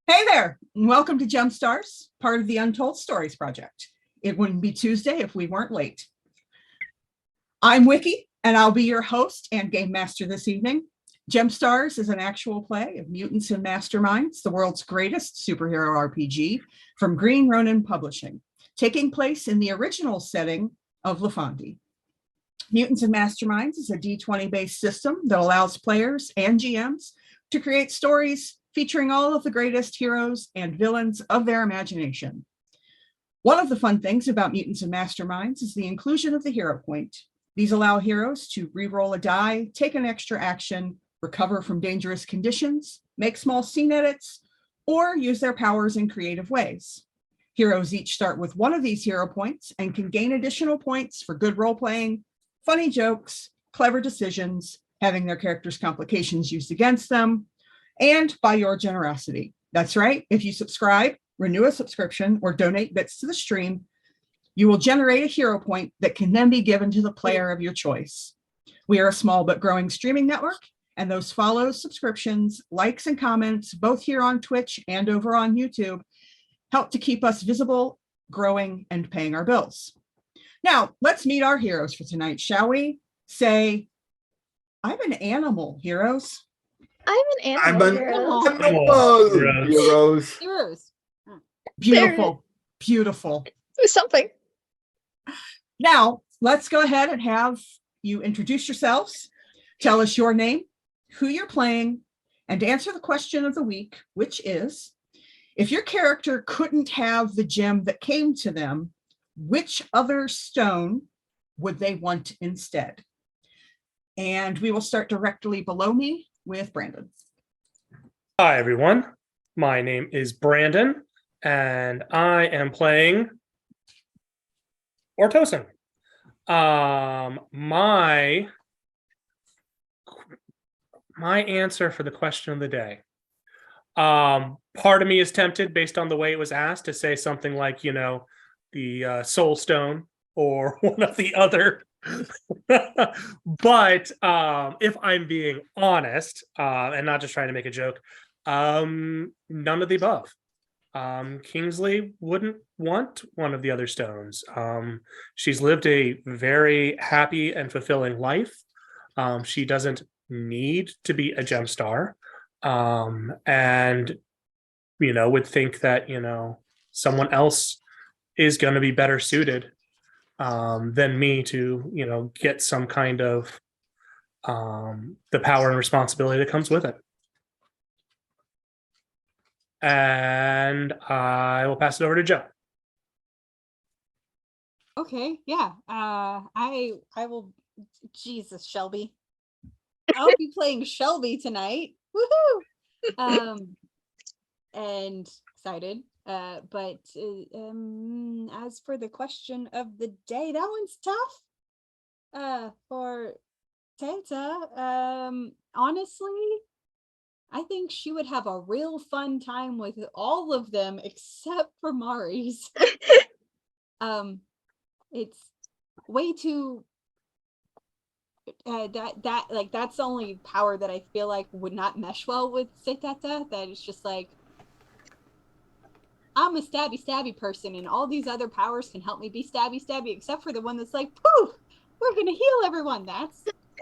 Hey there, and welcome to GemStars, part of the Untold Stories Project. It wouldn't be Tuesday if we weren't late. I'm Wiki, and I'll be your host and game master this evening. GemStars is an actual play of Mutants and Masterminds, the world's greatest superhero RPG from Green Ronin Publishing, taking place in the original setting of Lafandi. Mutants and Masterminds is a D20-based system that allows players and GMs to create stories featuring all of the greatest heroes and villains of their imagination. One of the fun things about Mutants and Masterminds is the inclusion of the hero point. These allow heroes to re-roll a die, take an extra action, recover from dangerous conditions, make small scene edits, or use their powers in creative ways. Heroes each start with one of these hero points and can gain additional points for good role-playing, funny jokes, clever decisions, having their characters' complications used against them, and by your generosity. That's right, if you subscribe, renew a subscription, or donate bits to the stream, you will generate a hero point that can then be given to the player of your choice. We are a small but growing streaming network, and those follows, subscriptions, likes, and comments, both here on Twitch and over on YouTube, help to keep us visible, growing, and paying our bills. Now, let's meet our heroes for tonight, shall we? Say, I'm an animal, heroes. I'm an animal. Heroes. Beautiful, beautiful. Something. Now, let's go ahead and have you introduce yourselves, tell us your name, who you're playing, and answer the question of the week, which is, if your character couldn't have the gem that came to them, which other stone would they want instead? And we will start directly below me with Brandon. Hi, everyone. My name is Brandon, and I am playing Ortosin. My answer for the question of the day. Part of me is tempted, based on the way it was asked, to say something like, the Soul Stone or one of the other. But if I'm being honest, and not just trying to make a joke, none of the above. Kingsley wouldn't want one of the other stones. She's lived a very happy and fulfilling life. She doesn't need to be a GemStar, and would think that someone else is going to be better suited than me to get some kind of the power and responsibility that comes with it. And I will pass it over to Joe. Okay, yeah. I will. Jesus, Shelby. I'll be playing Shelby tonight. Woohoo! And excited. But as for the question of the day, that one's tough. For Tanta, honestly, I think she would have a real fun time with all of them except for Mari's. It's way too that's the only power that I feel like would not mesh well with Setata. That it's just like, I'm a stabby person, and all these other powers can help me be stabby, except for the one that's like, poof, we're gonna heal everyone.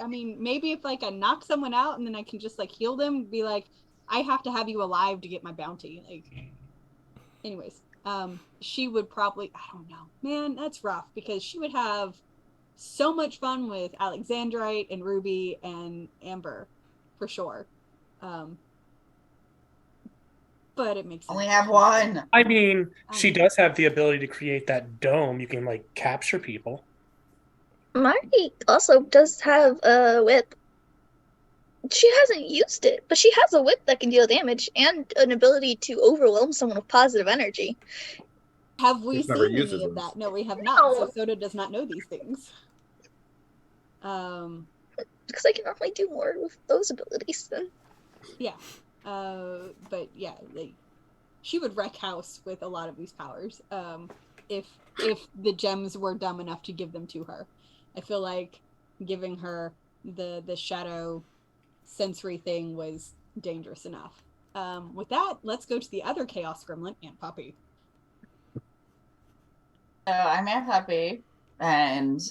Maybe if I knock someone out and then I can just heal them, be like, I have to have you alive to get my bounty. Anyways, she would probably, I don't know, man, that's rough, because she would have so much fun with Alexandrite and Ruby and Amber, for sure. But it makes sense. Only have one. She does have the ability to create that dome. You can capture people. Mari also does have a whip. She hasn't used it, but she has a whip that can deal damage and an ability to overwhelm someone with positive energy. Have we seen any of that? No, we have not. No. So Soda does not know these things. Because I can normally do more with those abilities then. Yeah. But yeah, she would wreck house with a lot of these powers. If the gems were dumb enough to give them to her. I feel like giving her the shadow sensory thing was dangerous enough. With that, let's go to the other Chaos Gremlin, Aunt Puppy. So I'm Aunt Puppy, and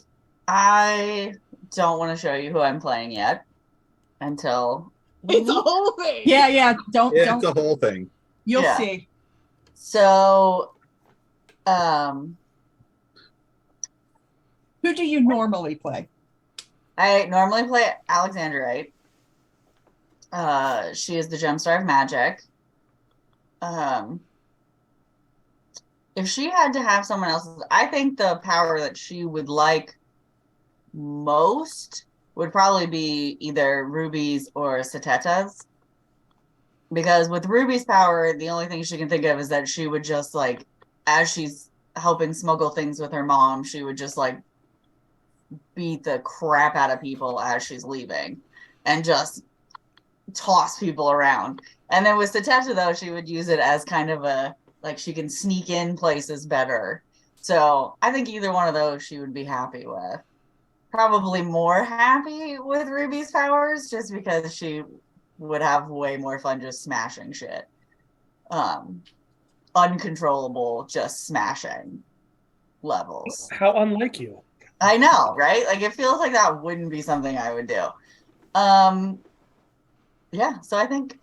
I don't want to show you who I'm playing yet until It's a whole thing. Yeah. Don't. It's a whole thing. You'll Yeah. see. So, Who do you normally play? I normally play Alexandrite. She is the Gemstar of Magic. If she had to have someone else's, I think the power that she would like most would probably be either Ruby's or Sateta's. Because with Ruby's power, the only thing she can think of is that she would just like, as she's helping smuggle things with her mom, she would just like beat the crap out of people as she's leaving and just toss people around. And then with Sateta, though, she would use it as kind of a, like she can sneak in places better. So I think either one of those she would be happy with. Probably more happy with Ruby's powers just because she would have way more fun just smashing shit. Uncontrollable, just smashing levels. How unlike you. I know, right? Like it feels like that wouldn't be something I would do. Yeah, so I think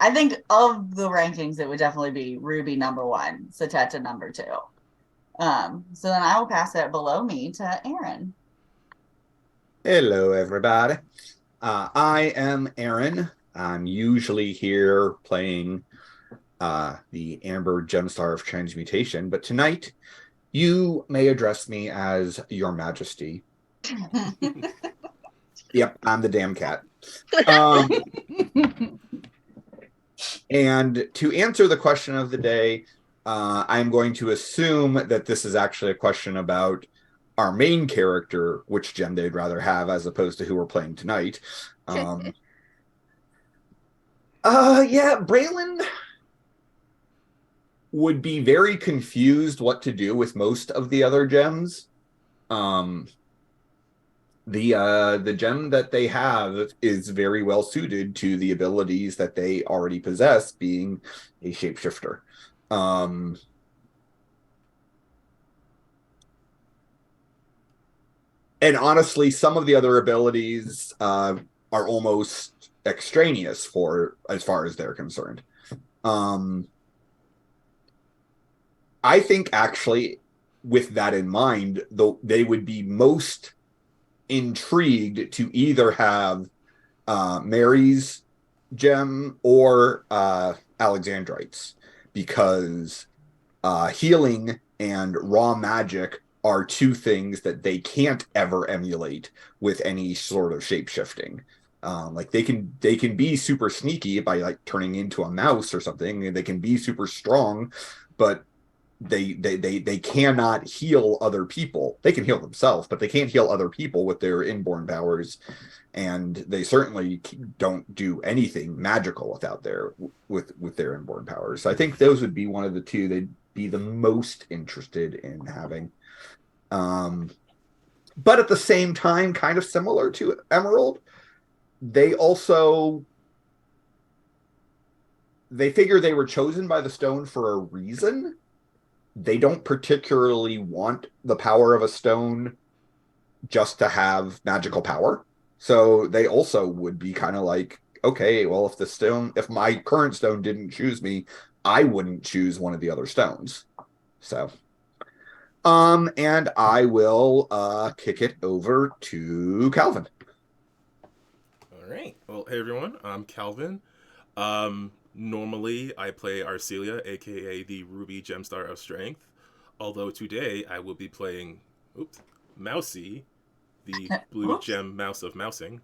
of the rankings, it would definitely be Ruby number 1, Sateta number 2. So then I will pass it below me to Aaron. Hello, everybody. I am Aaron. I'm usually here playing the Amber Gemstar of Transmutation, but tonight you may address me as Your Majesty. Yep, I'm the damn cat. And to answer the question of the day, I'm going to assume that this is actually a question about our main character, which gem they'd rather have, as opposed to who we're playing tonight. Yeah, Braylon would be very confused what to do with most of the other gems. The gem that they have is very well suited to the abilities that they already possess, being a shapeshifter. And honestly, some of the other abilities are almost extraneous for as far as they're concerned. I think actually, with that in mind, though, they would be most intrigued to either have Mary's gem or Alexandrites, because healing and raw magic are two things that they can't ever emulate with any sort of shape-shifting. Like they can be super sneaky by like turning into a mouse or something, and they can be super strong, but they cannot heal other people. They can heal themselves, but they can't heal other people with their inborn powers, and they certainly don't do anything magical without with their inborn powers. So I think those would be one of the two they'd be the most interested in having. But at the same time, kind of similar to Emerald, they figure they were chosen by the stone for a reason. They don't particularly want the power of a stone just to have magical power. So they also would be kind of like, okay, well, if my current stone didn't choose me, I wouldn't choose one of the other stones. So, and I will kick it over to Calvin. All right. Well, hey everyone, I'm Calvin. Normally I play Arcelia, aka the Ruby Gemstar of Strength. Although today I will be playing Mousy, the blue gem mouse of mousing.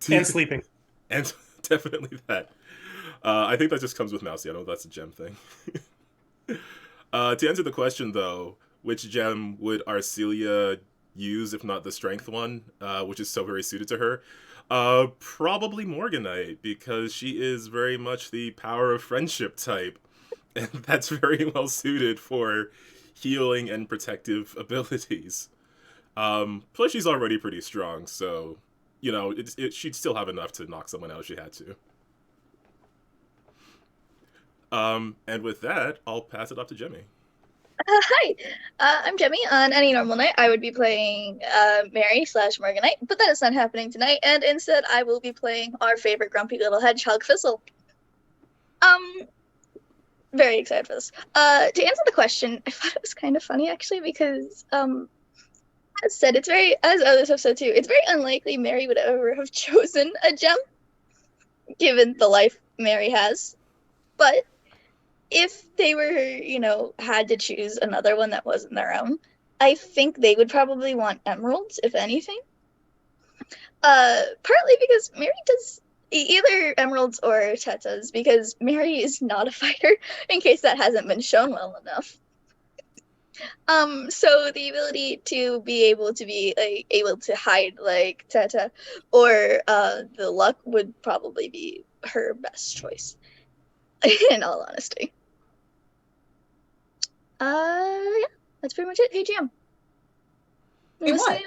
And sleeping. And definitely that. I think that just comes with Mousy. I don't know if that's a gem thing. To answer the question, though, which gem would Arcelia use if not the strength one, which is so very suited to her? Probably Morganite, because she is very much the power of friendship type. And that's very well suited for healing and protective abilities. Plus she's already pretty strong, so you know, she'd still have enough to knock someone out if she had to. And with that, I'll pass it off to Jemmy. Hi, I'm Jemmy. On any normal night, I would be playing Mary / Morganite, but that is not happening tonight, and instead I will be playing our favorite grumpy little hedgehog, Fizzle. Very excited for this. To answer the question, I thought it was kind of funny actually because, as said, it's very, as others have said too, it's very unlikely Mary would ever have chosen a gem, given the life Mary has. But if they were, you know, had to choose another one that wasn't their own, I think they would probably want emeralds, if anything. Partly because Mary does either emeralds or tetas, because Mary is not a fighter, in case that hasn't been shown well enough. So the ability to be able to hide like Teta or the luck would probably be her best choice, in all honesty. Yeah, that's pretty much it. Hey, Jam. Hey, what?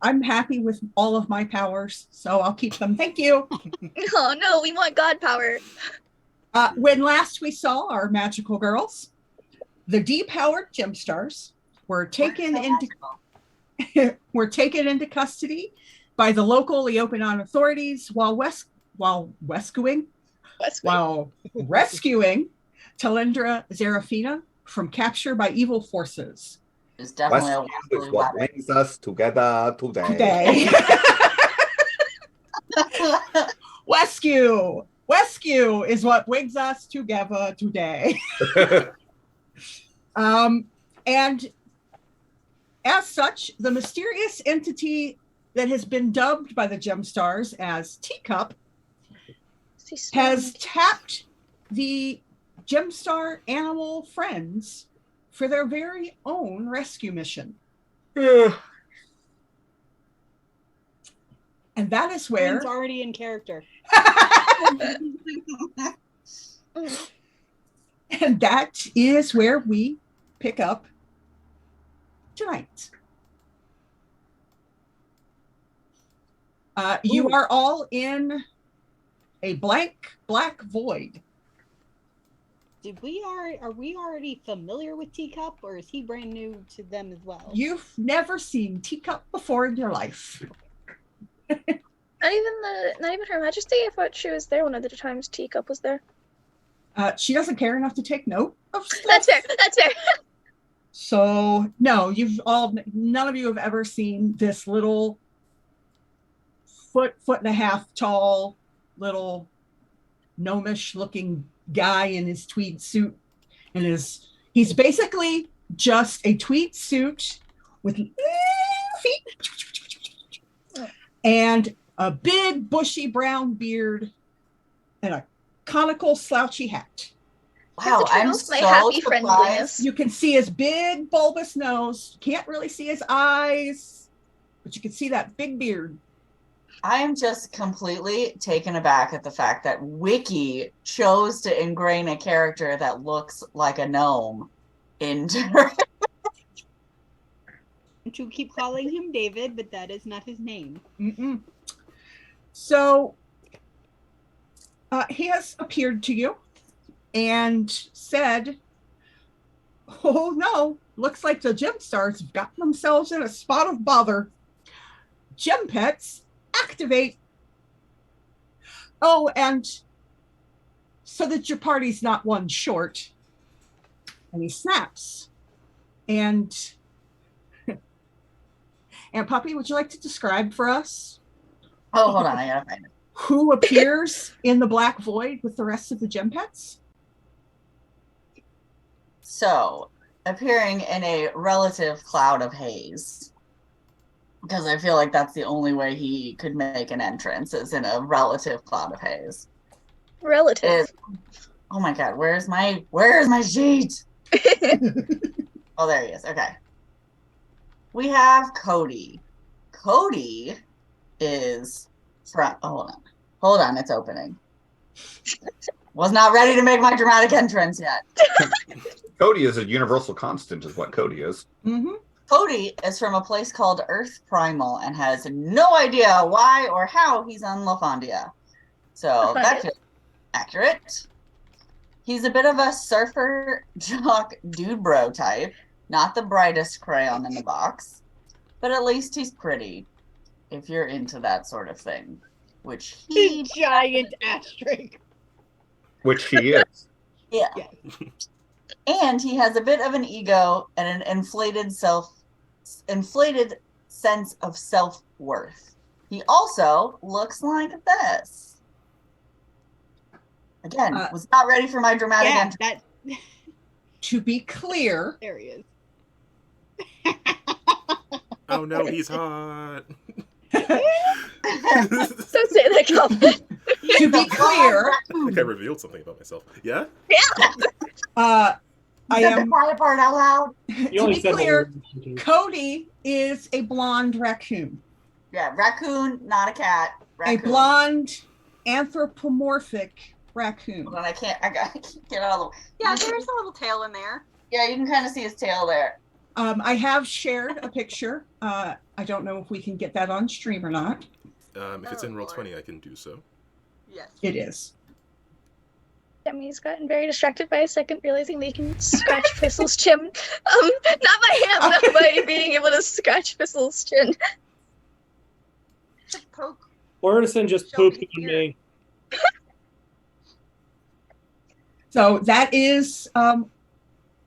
I'm happy with all of my powers, so I'll keep them. Thank you. Oh no, we want God power. When last we saw our magical girls, the depowered GemStars were taken into custody by the local Leopoldon authorities while rescuing Talendra Zerafina from capture by evil forces. It's definitely is what brings us together today. Rescue is what brings us together today. And as such, the mysterious entity that has been dubbed by the GemStars as Teacup has tapped the GemStar animal friends for their very own rescue mission. And that is where it's already in character. And that is where we pick up tonight. You are all in a blank black void. Are we already familiar with Teacup, or is he brand new to them as well? You've never seen Teacup before in your life. Not even Her Majesty. I thought she was there one of the times Teacup was there. She doesn't care enough to take note of stuff. That's fair. So no, none of you have ever seen this little foot and a half tall, little gnomish looking guy in his tweed suit, and he's basically just a tweed suit with feet and a big bushy brown beard and a conical slouchy hat. Wow, I'm so surprised. You can see his big bulbous nose. Can't really see his eyes, but you can see that big beard. I am just completely taken aback at the fact that Wiki chose to ingrain a character that looks like a gnome into her. You keep calling him David, but that is not his name. Mm-mm. So he has appeared to you and said, "Oh no, looks like the GemStars have gotten themselves in a spot of bother. Gem pets, activate. Oh, and so that your party's not one short." And he snaps. And Puppy, would you like to describe for us? Oh, hold on, I gotta find it. Who appears in the black void with the rest of the gem pets? So, appearing in a relative cloud of haze, because I feel like that's the only way he could make an entrance, is in a relative cloud of haze. Relative. Oh my god, where's my sheet? Oh, there he is. Okay. We have Cody. Cody is from. Oh, hold on, it's opening. Was not ready to make my dramatic entrance yet. Cody is a universal constant, is what Cody is. Mm-hmm. Cody is from a place called Earth Primal and has no idea why or how he's on Lafondia. So that feels accurate. He's a bit of a surfer jock dude bro type, not the brightest crayon in the box, but at least he's pretty if you're into that sort of thing, which he Giant asterisk. Which he is. yeah. And he has a bit of an ego and an inflated sense of self-worth. He also looks like this. Again, was not ready for my dramatic entry. That To be clear, there he is. Oh no, he's hot. Don't say that, Calvin. to be clear, I think I revealed something about myself. Yeah? I Said the am, quiet part out loud. You to only be said what clear, we were thinking. Cody is a blonde raccoon, Yeah, raccoon, not a cat. Raccoon. a blonde anthropomorphic raccoon. Hold on, I can't get out of the way. Yeah, there's a little tail in there. Yeah, you can kind of see his tail there. I have shared a picture. I don't know if we can get that on stream or not. If it's Oh, in Lord. Roll20, I can do so. Yes. It is. Demi's gotten very distracted by a second, realizing they can scratch Fizzle's chin. Not by him, not by being able to scratch Fizzle's chin. Poke. Orison just Shelby pooped on here. me. So that is the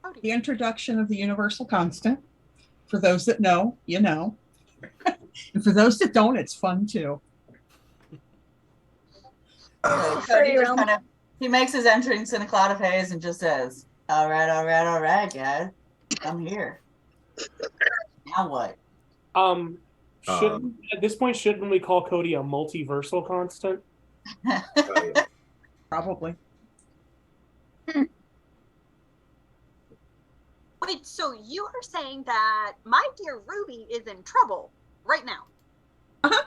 Howdy. introduction of the universal constant. For those that know, you know. And for those that don't, it's fun too. So Furry Cody just realm. kind of he makes his entrance in a cloud of haze and just says, all right, guys. I'm here. Now what? At this point, shouldn't we call Cody a multiversal constant? Probably. Wait, so you are saying that my dear Ruby is in trouble right now? Uh-huh.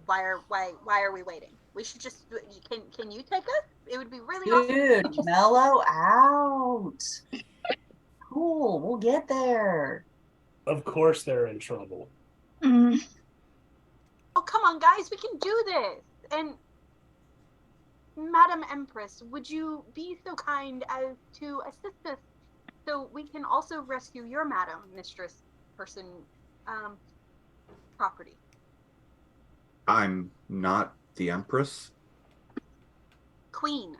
Why are we waiting? We should just can you take us? It would be really awesome. Dude, mellow out. Cool, we'll get there. Of course they're in trouble. Mm. Oh, come on, guys, we can do this. And Madam Empress, would you be so kind as to assist us so we can also rescue your Madam Mistress person property? I'm not the Empress. Queen.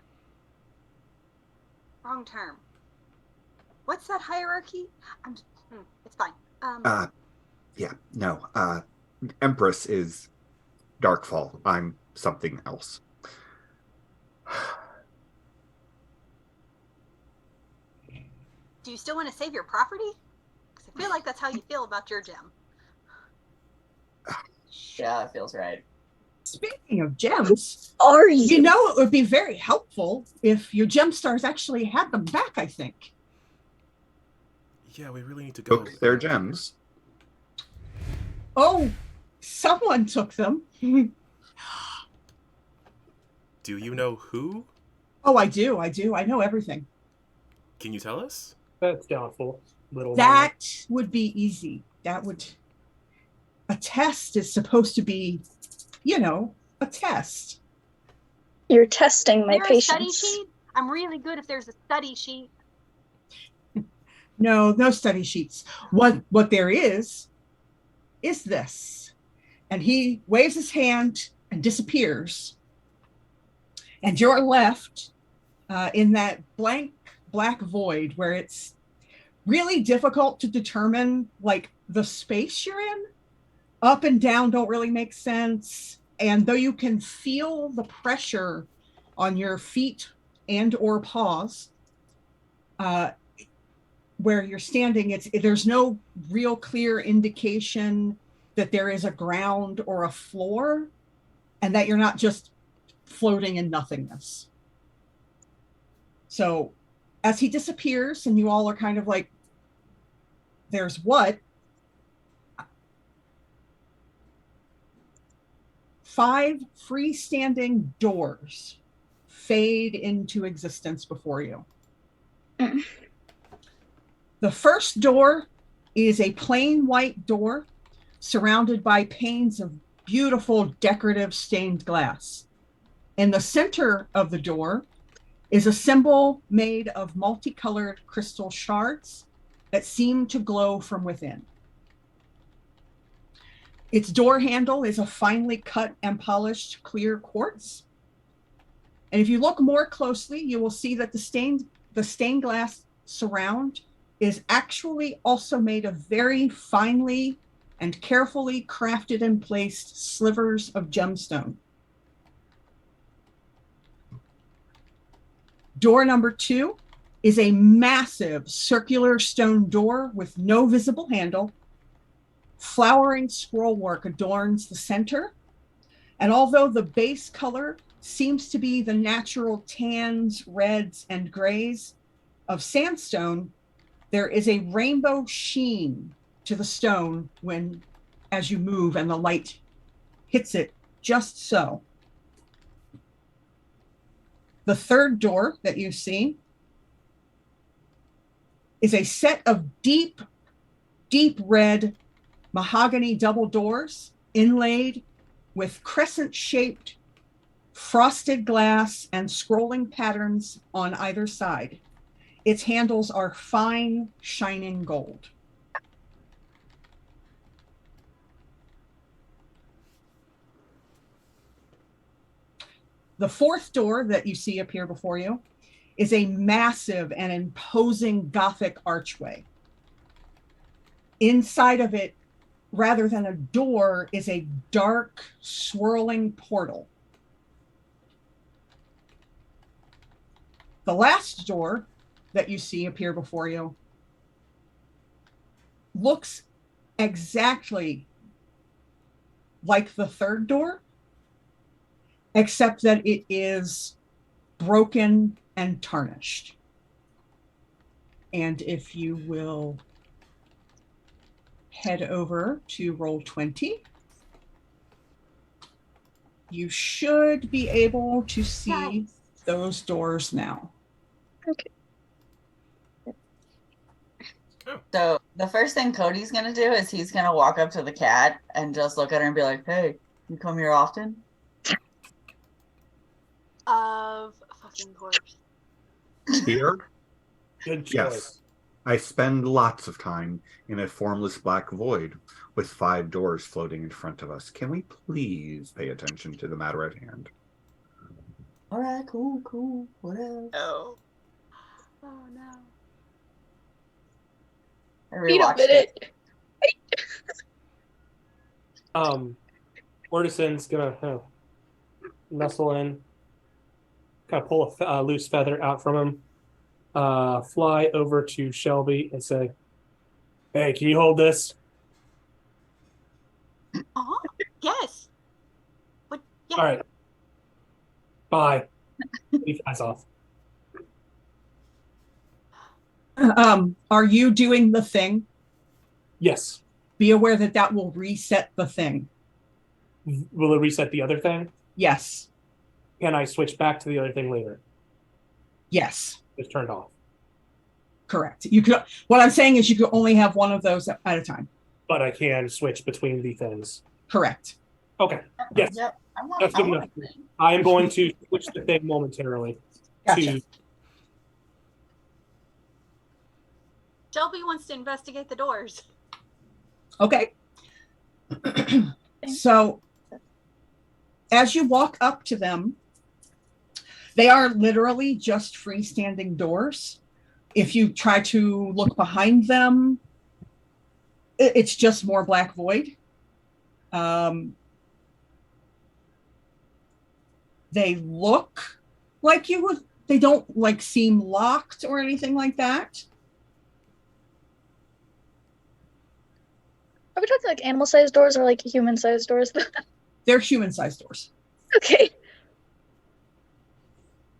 Wrong term. What's that hierarchy? It's fine. Yeah, no. Empress is Darkfall. I'm something else. Do you still want to save your property? Because I feel like that's how you feel about your gem. Yeah, it feels right. Speaking of gems, Are you? you know it would be very helpful if your GemStars actually had them back, I think. Yeah, we really need to go. Took their gems. Oh, someone took them. Do you know who? Oh, I do. I know everything. Can you tell us? That's doubtful. Little That would be easy. A test is supposed to be, a test. You're testing my Is there a study patience. sheet? I'm really good if there's a study sheet. No study sheets. What there is this. And he waves his hand and disappears. And you're left in that blank black void where it's really difficult to determine like the space you're in. Up and down don't really make sense. And though you can feel the pressure on your feet and or paws, where you're standing, there's no real clear indication that there is a ground or a floor and that you're not just floating in nothingness. So as he disappears and you all are kind of like, there's what? 5 freestanding doors fade into existence before you. Mm. The first door is a plain white door surrounded by panes of beautiful decorative stained glass. In the center of the door is a symbol made of multicolored crystal shards that seem to glow from within. Its door handle is a finely cut and polished clear quartz. And if you look more closely, you will see that the stained glass surround is actually also made of very finely and carefully crafted and placed slivers of gemstone. Door number 2 is a massive circular stone door with no visible handle. Flowering scrollwork adorns the center. And although the base color seems to be the natural tans, reds, and grays of sandstone, there is a rainbow sheen to the stone as you move and the light hits it just so. The third door that you see is a set of deep, deep red mahogany double doors inlaid with crescent-shaped frosted glass and scrolling patterns on either side. Its handles are fine, shining gold. The fourth door that you see appear before you is a massive and imposing Gothic archway. Inside of it, rather than a door, is a dark, swirling portal. The last door that you see appear before you looks exactly like the third door, except that it is broken and tarnished. And if you will head over to Roll20, you should be able to see those doors now. Okay. So the first thing Cody's gonna do is he's gonna walk up to the cat and just look at her and be like, "Hey, you come here often?" Of fucking course. Here? Good choice. Yes. I spend lots of time in a formless black void with 5 doors floating in front of us. Can we please pay attention to the matter at hand? All right, cool, whatever. Oh. Oh no. I Wait a rewatched minute. Ortison's gonna nestle in, kind of pull a loose feather out from him, fly over to Shelby and say, "Hey, can you hold this?" Yes. But yeah. All right. Bye. He flies off. Are you doing the thing? Yes. Be aware that that will reset the thing. Will it reset the other thing? Yes. Can I switch back to the other thing later? Yes. It's turned off. Correct. You could. What I'm saying is you could only have one of those at a time. But I can switch between the things. Correct. Okay. Yes. Yep. That's good enough. I am going to switch the thing momentarily. Gotcha. Shelby wants to investigate the doors. Okay. So as you walk up to them, they are literally just freestanding doors. If you try to look behind them, it's just more black void. They look like they don't like seem locked or anything like that. Are we talking like animal-sized doors or like human-sized doors? They're human-sized doors. Okay.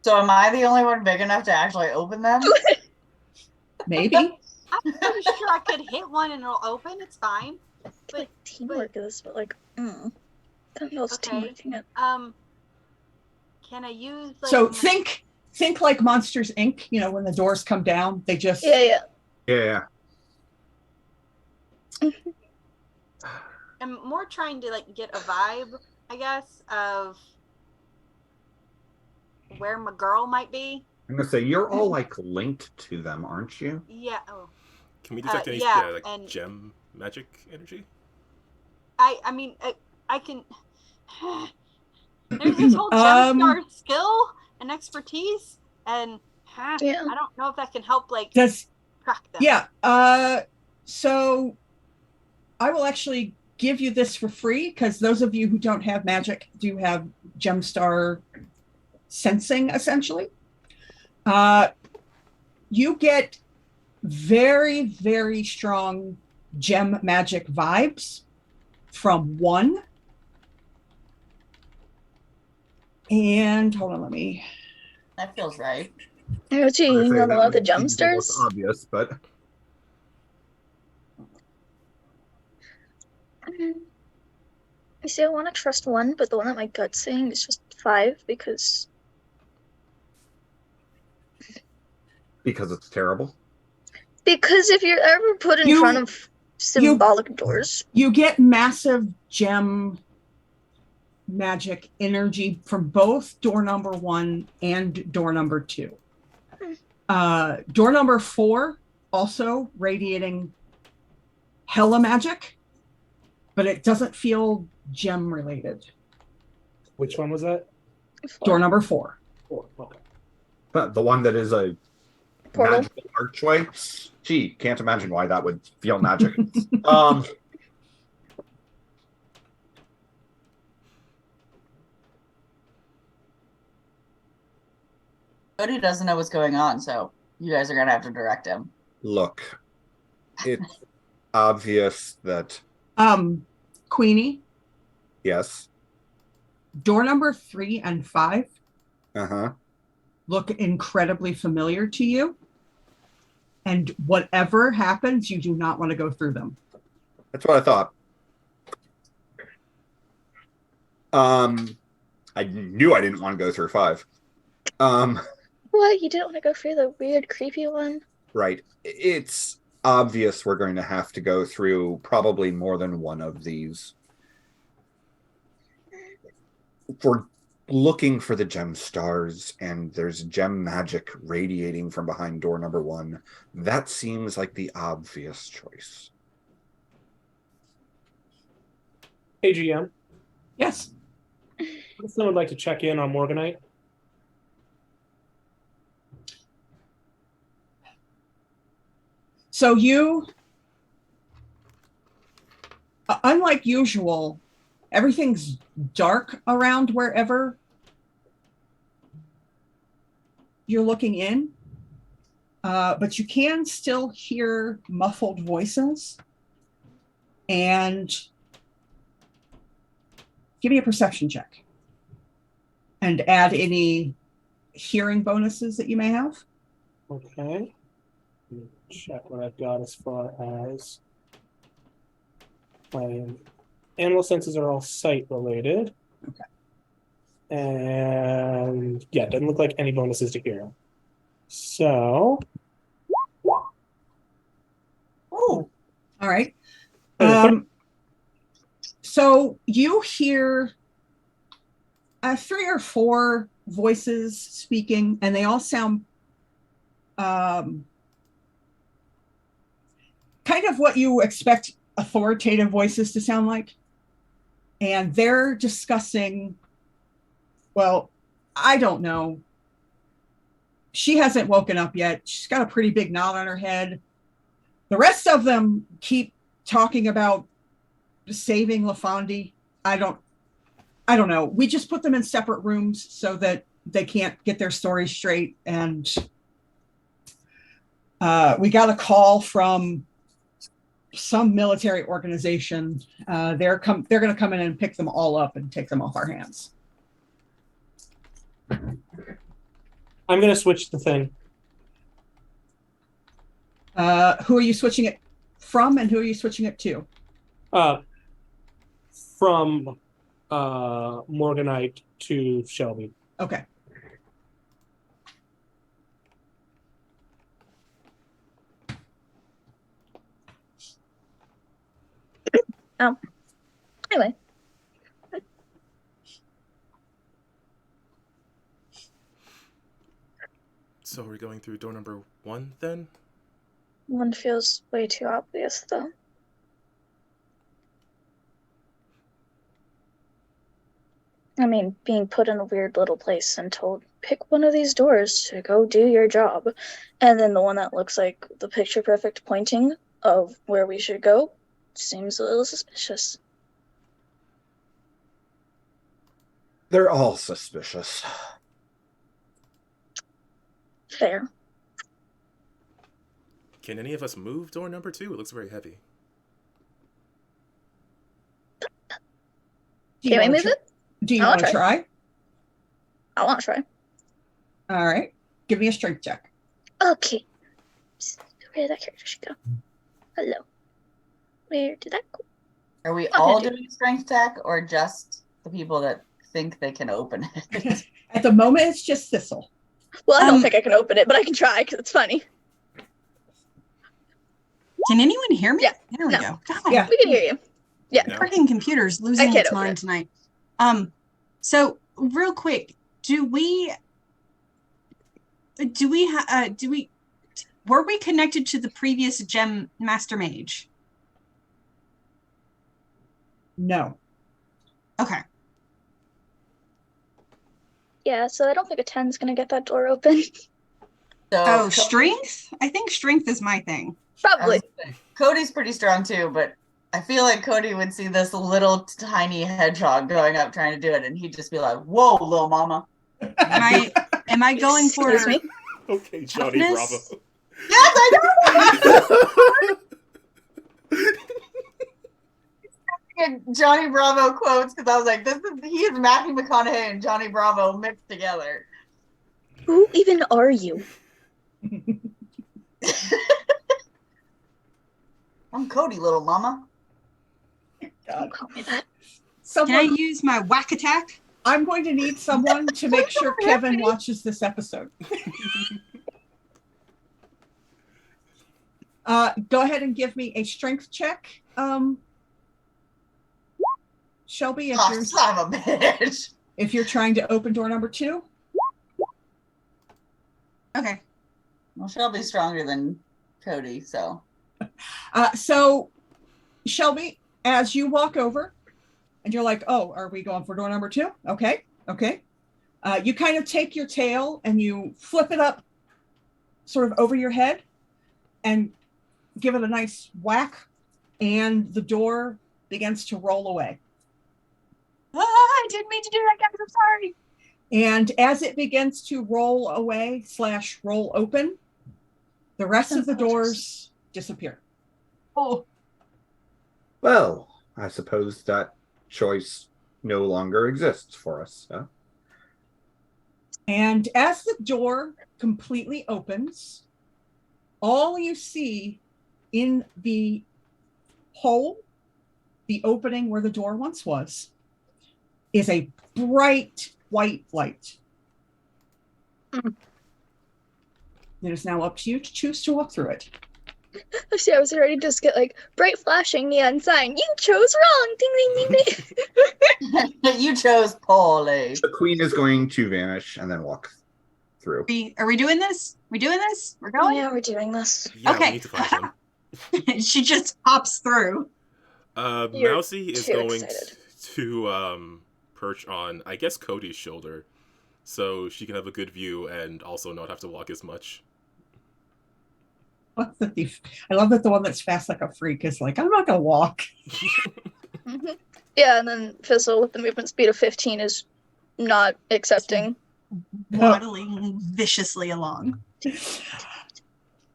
So am I the only one big enough to actually open them? Maybe. I'm pretty sure I could hit one and it'll open. It's fine. Like teamwork is, but like, I don't know if it's Okay. teamwork yet. Can I use like So think like Monsters Inc. You know, when the doors come down, they just Yeah. Yeah. I'm more trying to like get a vibe, I guess, of where my girl might be. I'm gonna say you're all like linked to them, aren't you? Yeah. Oh. Can we detect any Yeah, like and gem magic energy? I mean, I can. There's this whole GemStar skill and expertise, and Yeah. I don't know if that can help like Does track them. yeah. So I will actually give you this for free because those of you who don't have magic do have GemStar sensing essentially. You get very, very strong gem magic vibes from one. And hold on, let me. That feels right. What you I say on the that one with the might seem the most GemStars? obvious, but You see, I want to trust one, but the one that my gut's saying is just 5 because it's terrible. if you're ever put in front of symbolic doors, you get massive gem magic energy from both door number 1 and door number 2. Door number 4 also radiating hella magic, but it doesn't feel gem related. Which one was that? Door number 4. 4. Okay. But the one that is a portal. magical archway. Gee, can't imagine why that would feel magic. Cody doesn't know what's going on, so you guys are gonna have to direct him. Look, it's obvious that Queenie, yes. door number 3 and 5 Uh-huh. look incredibly familiar to you. And whatever happens, you do not want to go through them. That's what I thought. I knew I didn't want to go through 5. What? You didn't want to go through the weird, creepy one? Right. It's obvious we're going to have to go through probably more than one of these. We're looking for the GemStars, and there's gem magic radiating from behind door number 1. That seems like the obvious choice. Hey, GM. Yes. If someone would like to check in on Morganite. So you, unlike usual, everything's dark around wherever you're looking in, but you can still hear muffled voices. And give me a perception check and add any hearing bonuses that you may have. Okay. Let me check what I've got as far as my animal senses are all sight related. Okay. And yeah, it doesn't look like any bonuses to hearing. So. Oh, all right. So you hear 3 or 4 voices speaking, and they all sound kind of what you expect authoritative voices to sound like. And they're discussing, well, I don't know. She hasn't woken up yet. She's got a pretty big knot on her head. The rest of them keep talking about saving LaFondie. I don't know. We just put them in separate rooms so that they can't get their story straight. And we got a call from some military organization. They're going to come in and pick them all up and take them off our hands. I'm going to switch the thing. Who are you switching it from, and who are you switching it to? From Morganite to Shelby. Okay. Anyway, So we're going through door number 1 then? one feels way too obvious, though. I mean, being put in a weird little place and told, pick one of these doors to go do your job. And then the one that looks like the picture perfect pointing of where we should go seems a little suspicious. They're all suspicious. Fair. Can any of us move door number 2? It looks very heavy. Do you Can we wanna move tr- it? Do you I'll want to try. try? I want to try. All right. Give me a strength check. Okay. Where did that character should go? Hello. Where did that go? Are we Okay, all dude. doing strength check or just the people that think they can open it? At the moment, it's just Thistle. Well, I don't think I can open it, but I can try because it's funny. Can anyone hear me? Yeah. There we No. go. God, Yeah. We can hear you. Yeah. No. freaking computer's I losing can't its open mind it. tonight. So real quick, were we connected to the previous gem master mage? No. Okay. Yeah, so I don't think a 10's going to get that door open. So Oh, strength? I think strength is my thing. Probably. Cody's pretty strong too, but I feel like Cody would see this little tiny hedgehog going up trying to do it, and he'd just be like, "Whoa, little mama!" Am I going for Excuse me? Okay, Johnny Toughness? Bravo. Yes, I know. Johnny Bravo quotes because I was like, he is Matthew McConaughey and Johnny Bravo mixed together. Who even are you? I'm Cody, little mama. Don't call me that. Can I Someone, use my whack attack? I'm going to need someone to make sure Kevin watches this episode. Go ahead and give me a strength check. Shelby, Oh, son of a bitch. if you're trying to open door number 2. Okay. Well, Shelby's stronger than Cody, so. So, Shelby, as you walk over and you're like, oh, are we going for door number 2? Okay. You kind of take your tail and you flip it up sort of over your head and give it a nice whack, and the door begins to roll away. I didn't mean to do that, guys. I'm sorry. And as it begins to roll away / roll open, the rest of the doors disappear. Oh, Well, I suppose that choice no longer exists for us. Huh? And as the door completely opens, all you see in the hole, the opening where the door once was, is a bright white light. Mm. It is now up to you to choose to walk through it. See, I was ready to just get like bright flashing neon sign. You chose wrong. Ding ding ding ding. You chose poorly. The queen is going to vanish and then walk through. are we doing this? We doing this? We're going? Yeah, we're doing this. Yeah, Okay. we need to find him. She just hops through. You're Mousy is too going excited. to perch on, I guess, Cody's shoulder, so she can have a good view and also not have to walk as much. I love that the one that's fast like a freak is like, I'm not gonna walk. Mhm. Yeah, and then Fizzle with the movement speed of 15 is not accepting. Waddling viciously along.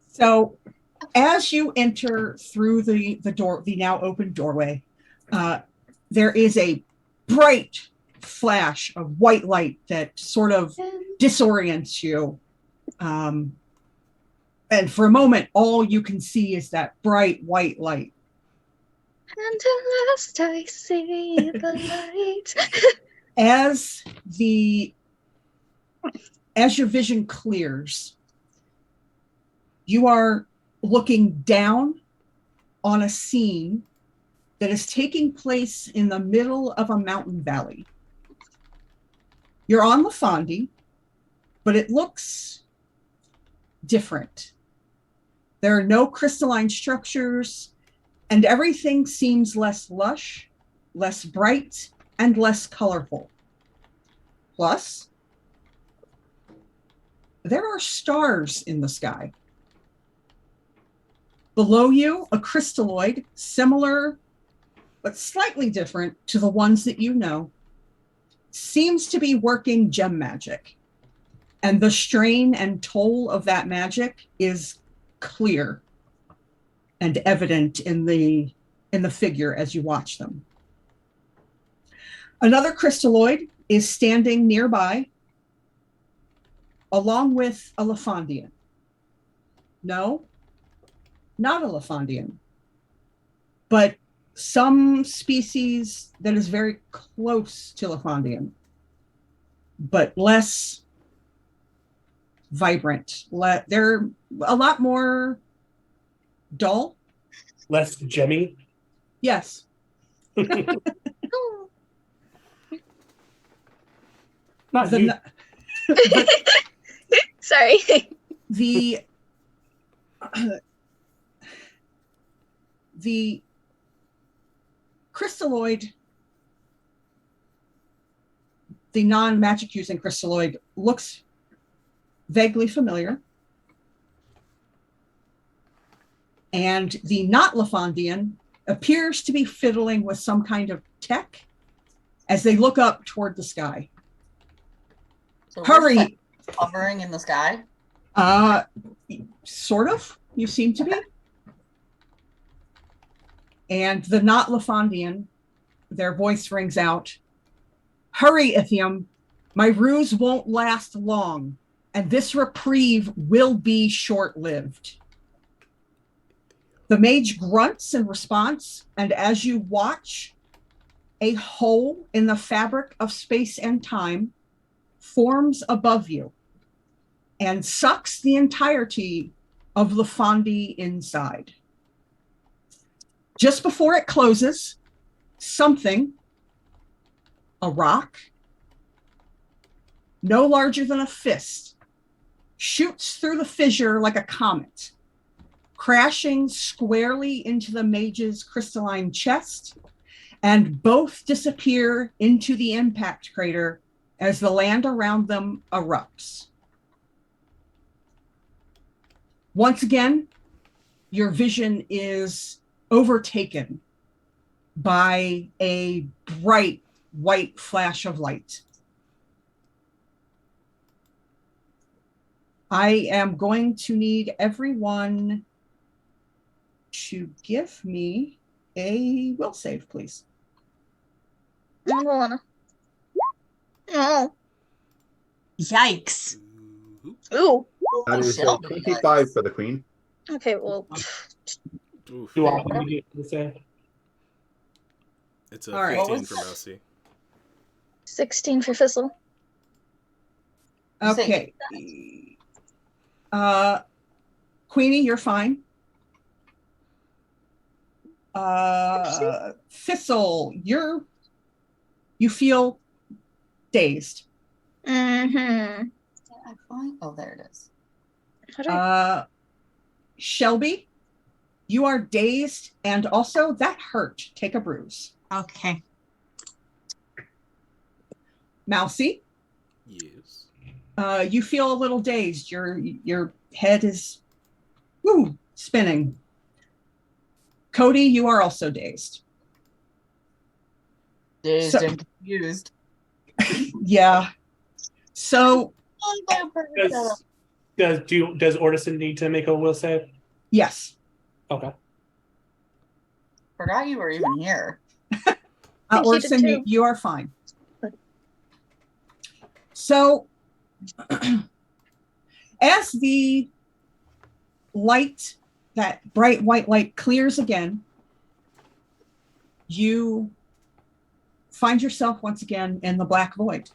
So as you enter through the door, the now open doorway, there is a bright flash of white light that sort of disorients you. And for a moment, all you can see is that bright white light. And at last I see the light. As your vision clears, you are looking down on a scene that is taking place in the middle of a mountain valley. You're on Lafandi, but it looks different. There are no crystalline structures, and everything seems less lush, less bright, and less colorful. Plus, there are stars in the sky. Below you, a crystalloid, similar but slightly different to the ones that you know, seems to be working gem magic. And the strain and toll of that magic is clear and evident in the figure as you watch them. Another crystalloid is standing nearby, along with a Lafondian. No, not a Lafondian, but some species that is very close to Lafondian, but less vibrant. They're a lot more dull. Less gemmy. Yes. Not The you. n- Sorry. the crystalloid, the non-magic using crystalloid, looks vaguely familiar. And the not Lafondian appears to be fiddling with some kind of tech as they look up toward the sky. So we're just, like, Hurry! hovering in the sky. Sort of. You seem to be. And the not Lafondian, their voice rings out, "Hurry, Ithium. My ruse won't last long, and this reprieve will be short-lived." The mage grunts in response, and as you watch, a hole in the fabric of space and time forms above you and sucks the entirety of Lafandi inside. Just before it closes, something, a rock, no larger than a fist, shoots through the fissure like a comet, crashing squarely into the mage's crystalline chest, and both disappear into the impact crater as the land around them erupts. Once again, your vision is overtaken by a bright white flash of light. I am going to need everyone to give me a will save, please. I don't wanna. Oh. Yikes. Ooh. That is Shelby, 25 for the queen. Okay, well, Oof. Do I want to get the same? It's a All right. 15 for Mousy. 16 for Fizzle. You say- Okay. Queenie, you're fine. Thistle, you feel dazed. Mm-hmm. Oh, there it is. How do I? Shelby, you are dazed, and also that hurt. Take a bruise. Okay. Mousy, Yes. you feel a little dazed. Your head is spinning. Cody, you are also dazed. Dazed So- and confused. Yeah. So Does Ortison need to make a will save? yes, Okay. Forgot you were even here. think he did Orson, too. you are fine. So as the light, that bright white light, clears again, you find yourself once again in the black void.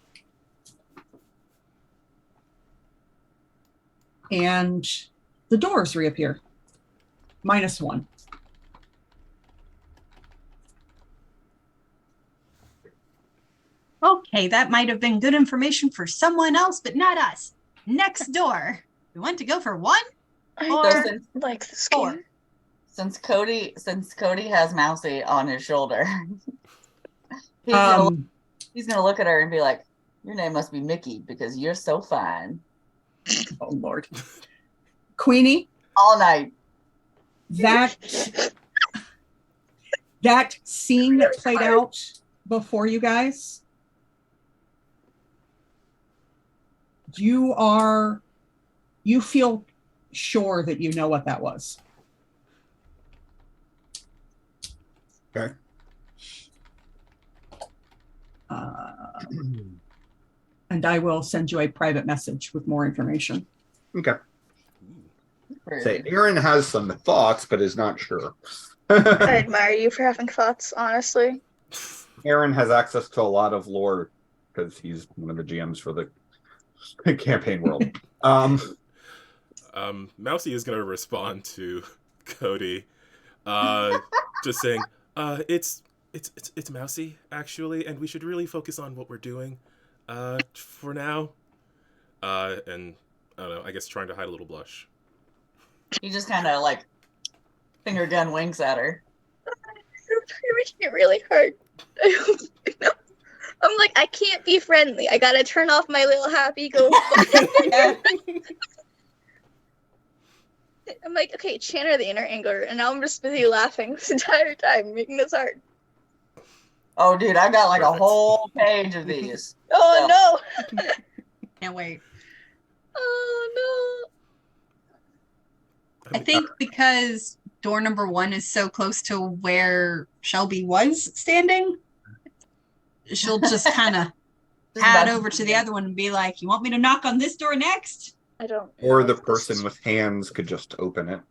And the doors reappear. -1. Hey, that might have been good information for someone else, but not us. Next door. We want to go for 1 I or don't like this 4. game. Since Cody has Mousy on his shoulder, he's gonna look at her and be like, "Your name must be Mickey because you're so fine." Oh Lord. Queenie, All night. that scene that played out before you guys, you feel sure that you know what that was. Okay. And I will send you a private message with more information. Okay. Say, Aaron has some thoughts, but is not sure. I admire you for having thoughts, honestly. Aaron has access to a lot of lore because he's one of the GMs for the campaign world. Mousy is gonna respond to Cody, just saying, it's Mousy actually, and we should really focus on what we're doing, for now. And I don't know, I guess trying to hide a little blush. He just kind of like finger gun winks at her. You're making it really hard. I'm like, I can't be friendly. I gotta turn off my little happy go. I'm like, okay, channel the inner anger, and now I'm just busy laughing this entire time, making this hard. Oh, dude, I got like Perfect. a whole page of these. Oh no! Can't wait. Oh I think because door number 1 is so close to where Shelby was standing, she'll just kind of head over to the other one and be like, "You want me to knock on this door next?" no! I don't. Or the know. person with hands could just open it.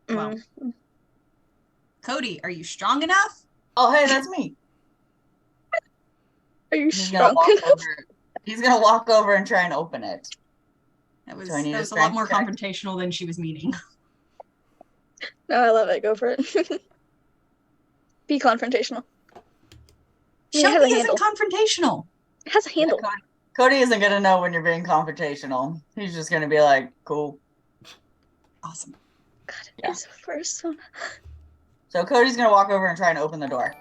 Well, Cody, are you strong enough? Oh, hey, that's me. Are you He's gonna strong walk enough? over. He's gonna walk over and try and open it. That was Do I need a a lot more strength check? confrontational than she was meaning. No, I love it. Go for it. Be confrontational. Yeah, it has Shelby a handle. isn't confrontational. It has a handle. Cody isn't gonna know when you're being confrontational. He's just gonna be like, "Cool." Awesome. God, Yeah. it's first one. So Cody's gonna walk over and try and open the door.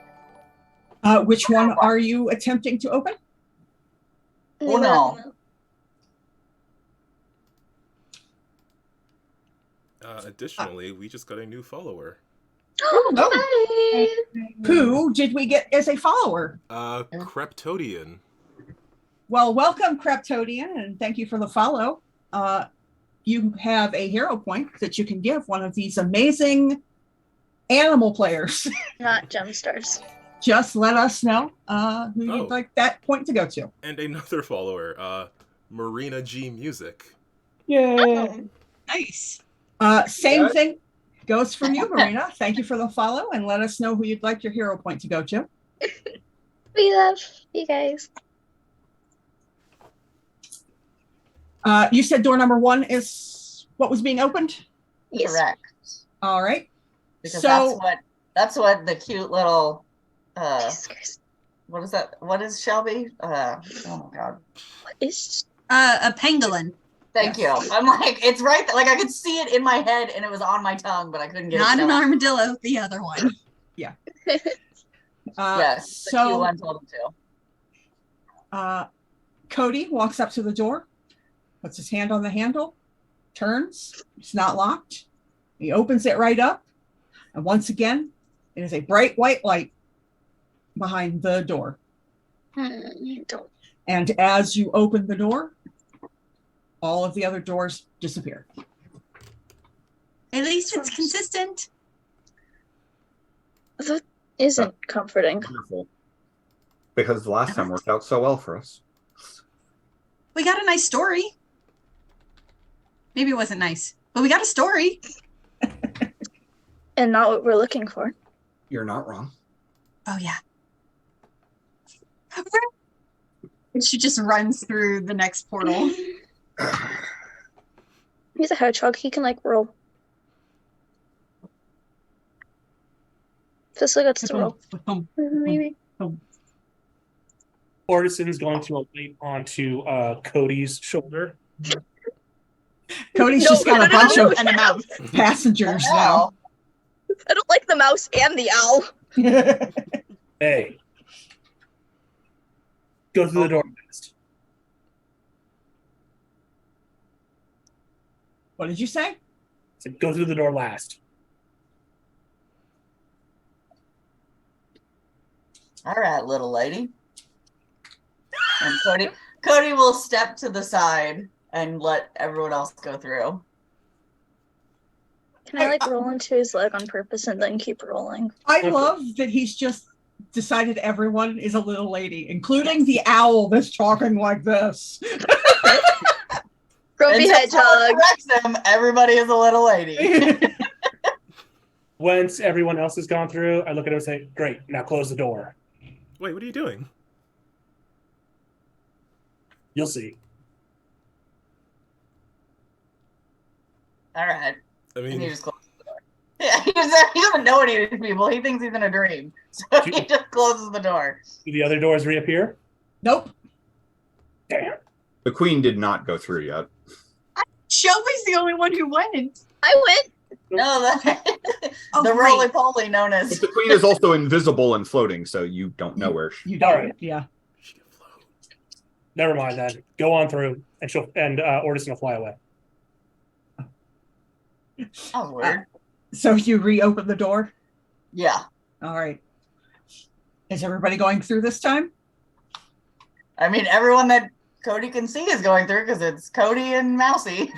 Which one are you attempting to open? Oh no! Additionally, we just got a new follower. Hi. Who did we get as a follower? Creptodian. Well, welcome, Creptodian, and thank you for the follow. You have a hero point that you can give one of these amazing animal players. Not GemStars. Just let us know who you'd like that point to go to. And another follower, Marina G Music. Yay! Nice. Same thing goes for you, Marina. Thank you for the follow, and let us know who you'd like your hero point to go to. We love you guys. You said door number 1 is what was being opened? Yes. Correct. All right. Because So that's what the cute little Jesus Christ. what is that? What is Shelby? Oh my god. What is? A pangolin. Thank you. I'm like, it's right there. Like I could see it in my head and it was on my tongue, but I couldn't get Not it. an out. armadillo, the other one. Yes, the cute one told him to. Cody walks up to the door, puts his hand on the handle, turns. It's not locked. He opens it right up. And once again, it is a bright white light behind the door. Don't. And as you open the door, all of the other doors disappear. At least it's consistent. That isn't comforting. Wonderful. Because the last time worked out so well for us. We got a nice story. Maybe it wasn't nice, but we got a story. And not what we're looking for. You're not wrong. Oh, yeah. And she just runs through the next portal. He's a hedgehog. He can like roll. This guy gets to roll. Maybe. Ortison's going to alight onto Cody's shoulder. Cody's No, just got a bunch no, of And a mouse. passengers now. I don't like the mouse and the owl. Hey. Go through the door last. What did you say? I said, go through the door last. All right, little lady. And Cody will step to the side and let everyone else go through. Can I like roll into his leg on purpose and then keep rolling? I love that he's just decided everyone is a little lady, including the owl that's talking like this. Grumpy Until someone hedgehog. corrects him, everybody is a little lady. Once everyone else has gone through, I look at him and say, great, now close the door. Wait, what are you doing? You'll see. All right. I And he mean, just closes the door. Yeah, he doesn't know any of these people. He thinks he's in a dream. So he just closes the door. Do the other doors reappear? Nope. Damn. The queen did not go through yet. Shelby's the only one who went. I went. No, Oh, the great. roly-poly known But as. the queen is also invisible and floating, so you don't know where she. You don't. All right. Yeah. she can float. Never mind then. Go on through, and Ortison will fly away. Oh, weird. So you reopen the door? Yeah. All right. Is everybody going through this time? I mean, everyone that Cody can see is going through because it's Cody and Mousy.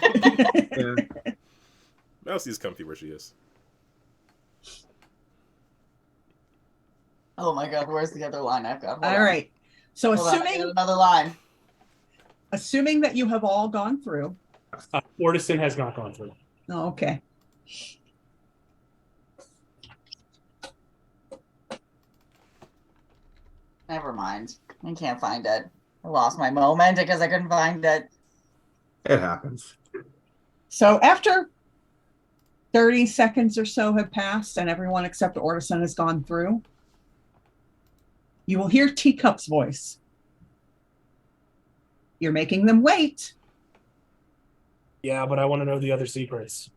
Yeah. Mousie's comfy where she is. Oh my god, where's the other line I've got? Hold All on. right. So Hold on, I got assuming another line. that you have all gone through. Ortison has not gone through. Oh, okay. Never mind. I can't find it. I lost my moment because I couldn't find it. It happens. So after 30 seconds or so have passed and everyone except Ortison has gone through, you will hear Teacup's voice. You're making them wait. Yeah, but I want to know the other secrets.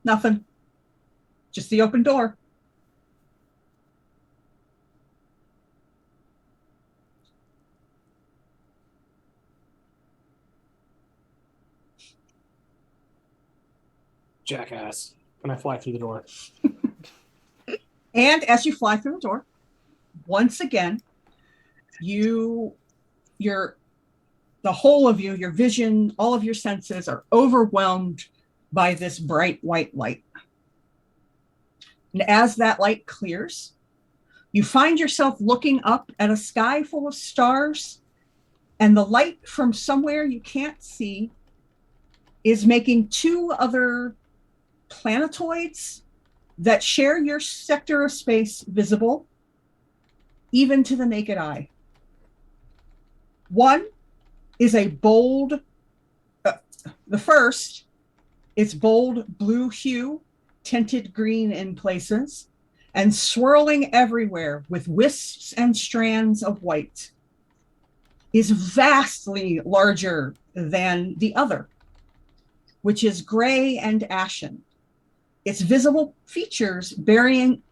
Nothing. Just the open door. Jackass. And I fly through the door. And as you fly through the door, once again, the whole of you, your vision, all of your senses are overwhelmed by this bright white light. And as that light clears, you find yourself looking up at a sky full of stars, and the light from somewhere you can't see is making two other planetoids that share your sector of space visible, even to the naked eye. One is a bold, the first, it's bold blue hue, tinted green in places, and swirling everywhere with wisps and strands of white, is vastly larger than the other, which is gray and ashen. Its visible features bearing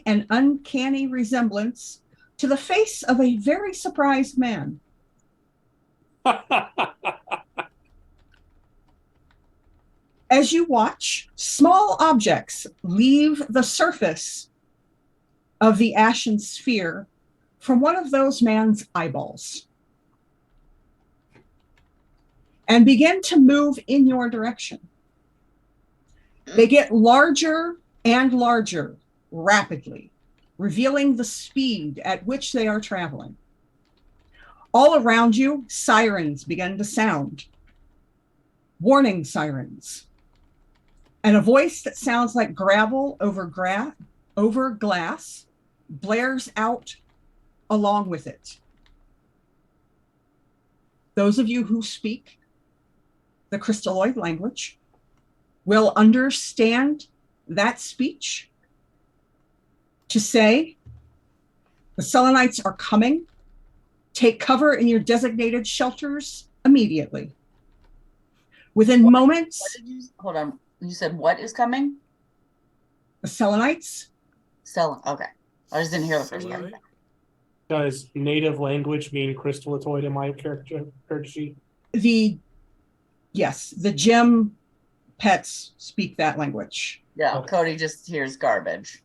an uncanny resemblance to the face of a very surprised man. As you watch, small objects leave the surface of the ashen sphere from one of those man's eyeballs and begin to move in your direction. They get larger and larger rapidly, revealing the speed at which they are traveling. All around you, sirens begin to sound, warning sirens, and a voice that sounds like gravel over glass blares out along with it. Those of you who speak the crystalloid language will understand that speech to say, the Selenites are coming. Take cover in your designated shelters immediately. Within moments, Hold on. You said what is coming? the Selenites. Okay. I just didn't hear the first part. Selenite? Does native language mean crystallitoid in my character sheet? Yes, the gem pets speak that language. Yeah, Okay. Cody just hears garbage.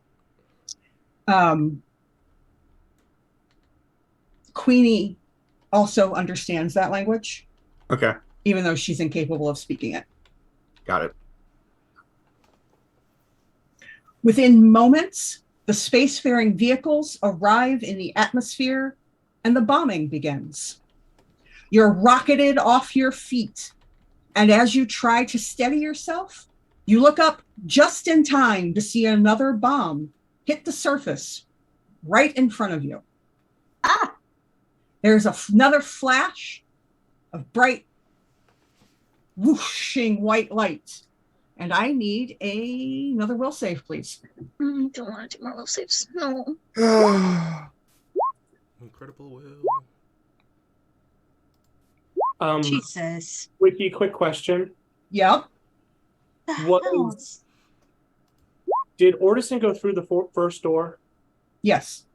Queenie also understands that language, Okay, even though she's incapable of speaking it. got it. Within moments, the spacefaring vehicles arrive in the atmosphere and the bombing begins. You're rocketed off your feet, and as you try to steady yourself, you look up just in time to see another bomb hit the surface right in front of you. Ah! There's another flash of bright, whooshing white light. And I need another will save, please. Don't want to do more will saves. No. Incredible will. Jesus. Wiki, quick question. Yep. What Hell? did Ortison go through the first door? Yes.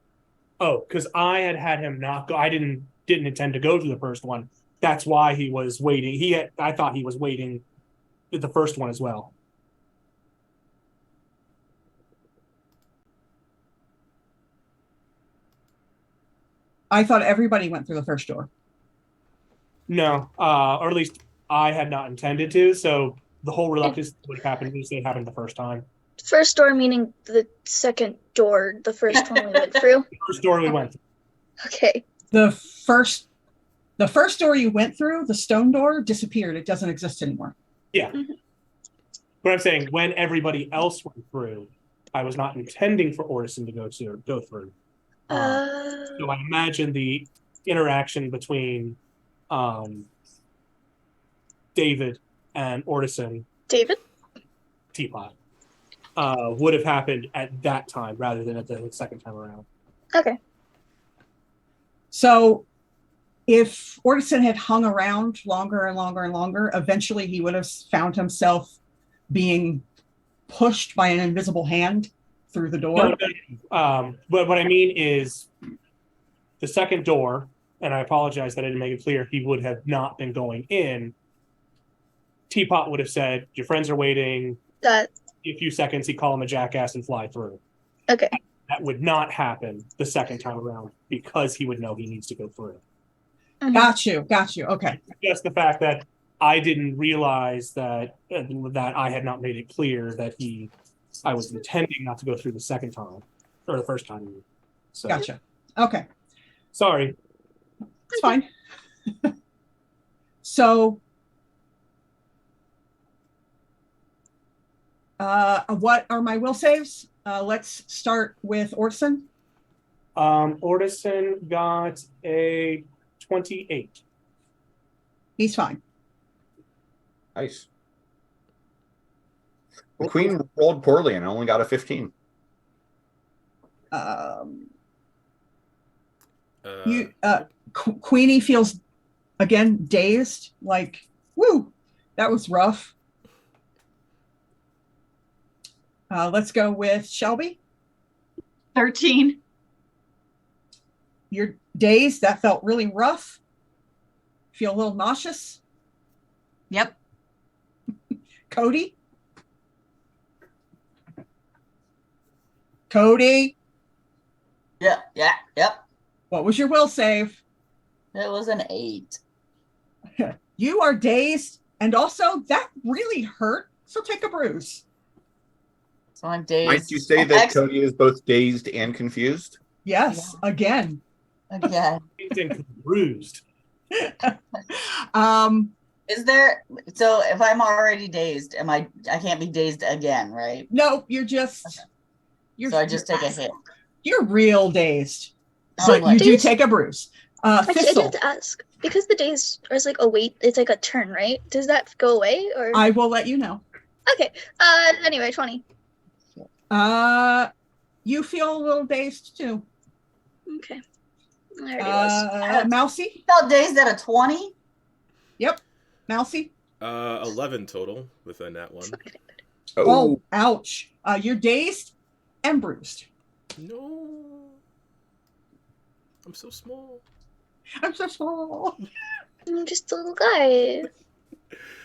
Oh, because I had him not go. I didn't intend to go to the first one. That's why he was waiting. I thought he was waiting at the first one as well. I thought everybody went through the first door. No, or at least I had not intended to. So the whole reluctance would have happened if it happened the first time. First door meaning the second door, the first one we went through. The first door we went through. Okay. The first door you went through, the stone door, disappeared. It doesn't exist anymore. Yeah. Mhm. But I'm saying when everybody else went through, I was not intending for Ortison to go through. So I imagine the interaction between David and Ortison, David? Teapot, would have happened at that time rather than at the second time around. Okay. So if Ortison had hung around longer and longer and longer, eventually he would have found himself being pushed by an invisible hand through the door. No, but what I mean is the second door, and I apologize that I didn't make it clear, he would have not been going in. Teapot would have said, your friends are waiting. That. In a few seconds, he'd call him a jackass and fly through. Okay. That would not happen the second time around because he would know he needs to go through. Mhm. Got you. Okay. Just the fact that I didn't realize that I had not made it clear that I was intending not to go through the second time or the first time. So Gotcha. Okay. sorry. It's fine. So what are my will saves? Let's start with Ortison. Ortison got a 28. He's fine. Nice. The queen rolled poorly and only got a 15. Queenie feels again dazed, like, woo, that was rough. Let's go with Shelby. 13. You're dazed. That felt really rough. Feel a little nauseous. Yep. Cody. Cody, Yep. what was your will save? It was an 8. You are dazed, and also that really hurt. So take a bruise. So I'm dazed. Might you say that Cody is both dazed and confused? Yes, again. Again. He's been bruised. Is there, so if I'm already dazed, I can't be dazed again, right? No, you're just. Okay. You're, So I just take a hit. You're real dazed. Oh, But what? you do Dazed? take a bruise. I do Thistle, have to ask, because the days is like a wait, it's like a turn, right? Does that go away or? I will let you know. Okay. Anyway, 20. You feel a little dazed too. Okay. I already was. Mousy? Felt dazed at a 20? Yep. Mousy? 11 total with a nat one. Oh, ouch. You're dazed and bruised. No. I'm so small. I'm so small. I'm just a little guy.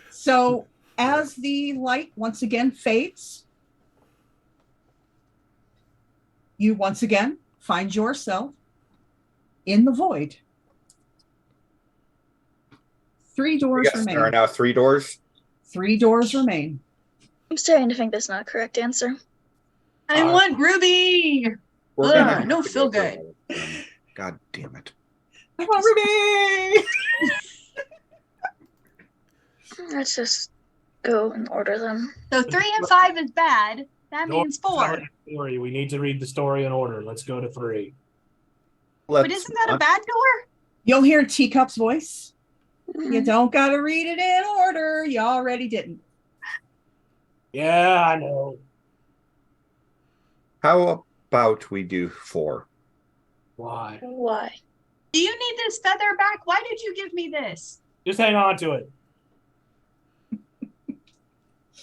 So as the light once again fades, you once again find yourself in the void. 3 doors Yes, remain. there are now 3 doors. 3 doors remain. I'm starting to think that's not a correct answer. I want Ruby. We're Ugh, gonna I have don't to feel go through good. all of them. God damn it. I want Ruby. Let's just go and order them. So 3 and 5 is bad. That means 4. Story. We need to read the story in order. Let's go to 3. But isn't that a bad door? You'll hear Teacup's voice. Mm-hmm. You don't got to read it in order. You already didn't. Yeah, I know. How about we do 4? Why? Why? Do you need this feather back? Why did you give me this? Just hang on to it.